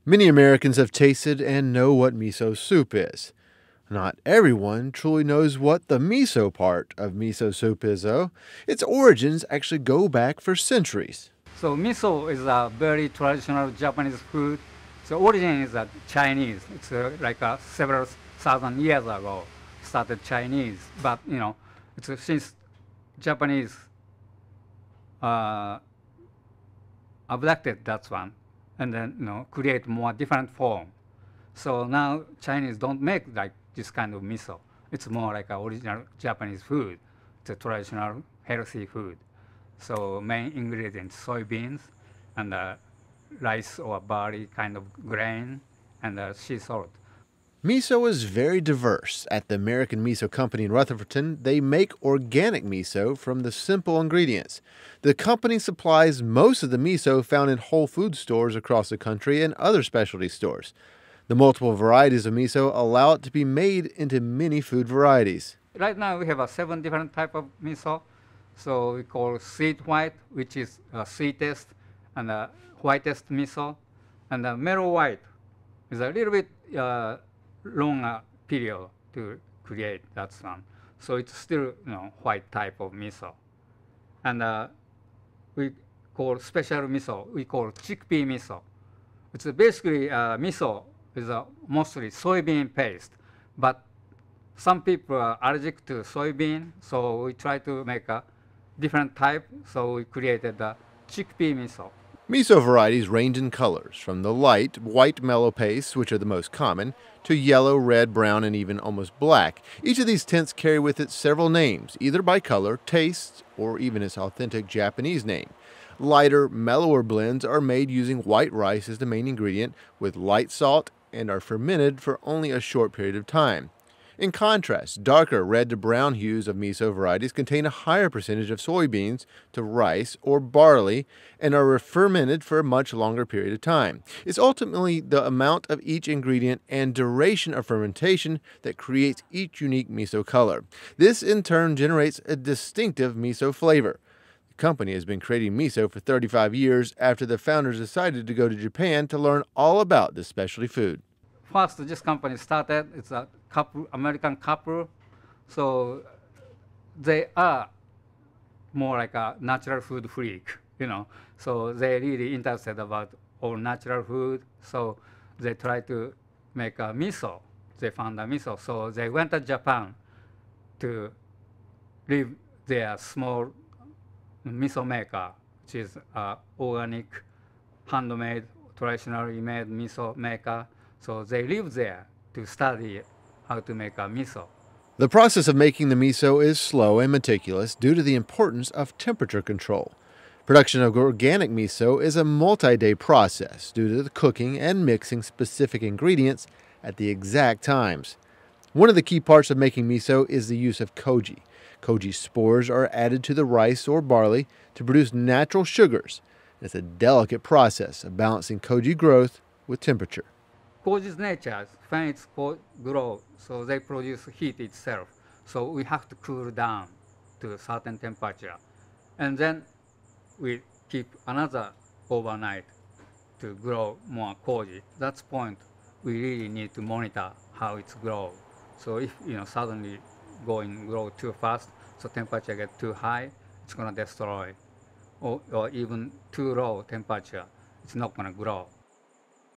Many Americans have tasted and know what miso soup is. Not everyone truly knows what the miso part of miso soup is, though. Its origins actually go back for centuries. So miso is a very traditional Japanese food. The origin is Chinese. It's several thousand years ago started Chinese, but it's since Japanese uh, abducted that one, and then create more different form. So now Chinese don't make like this kind of miso. It's more like a original Japanese food. It's a traditional healthy food. So main ingredients soybeans and rice or barley kind of grain and sea salt. Miso is very diverse. At the American Miso Company in Rutherfordton, they make organic miso from the simple ingredients. The company supplies most of the miso found in Whole Food stores across the country and other specialty stores. The multiple varieties of miso allow it to be made into many food varieties. Right now we have 7 different type of miso. So we call sweet white, which is sweetest and whitest miso, and mellow white is a little bit longer period to create that one. So it's still white type of miso. And we call special miso, we call chickpea miso. It's basically miso is mostly soybean paste, but some people are allergic to soybean, so we try to make a different type, so we created the chickpea miso. Miso varieties range in colors, from the light, white mellow pastes, which are the most common, to yellow, red, brown, and even almost black. Each of these tints carry with it several names, either by color, taste, or even its authentic Japanese name. Lighter, mellower blends are made using white rice as the main ingredient, with light salt, and are fermented for only a short period of time. In contrast, darker red to brown hues of miso varieties contain a higher percentage of soybeans to rice or barley and are fermented for a much longer period of time. It's ultimately the amount of each ingredient and duration of fermentation that creates each unique miso color. This in turn generates a distinctive miso flavor. The company has been creating miso for 35 years after the founders decided to go to Japan to learn all about this specialty food. First, this company started, it's a American couple, so they are more like a natural food freak, So they really interested about all natural food, so they try to make a miso. They found a miso, so they went to Japan to live their small miso maker, which is organic, handmade, traditionally made miso maker. So they live there to study how to make a miso. The process of making the miso is slow and meticulous due to the importance of temperature control. Production of organic miso is a multi-day process due to the cooking and mixing specific ingredients at the exact times. One of the key parts of making miso is the use of koji. Koji spores are added to the rice or barley to produce natural sugars. It's a delicate process of balancing koji growth with temperature. Koji's nature, when it's grow, so they produce heat itself. So we have to cool down to a certain temperature. And then we keep another overnight to grow more koji. That's point we really need to monitor how it's grow. So if suddenly grow too fast, so temperature get too high, it's gonna destroy. Or even too low temperature, it's not gonna grow.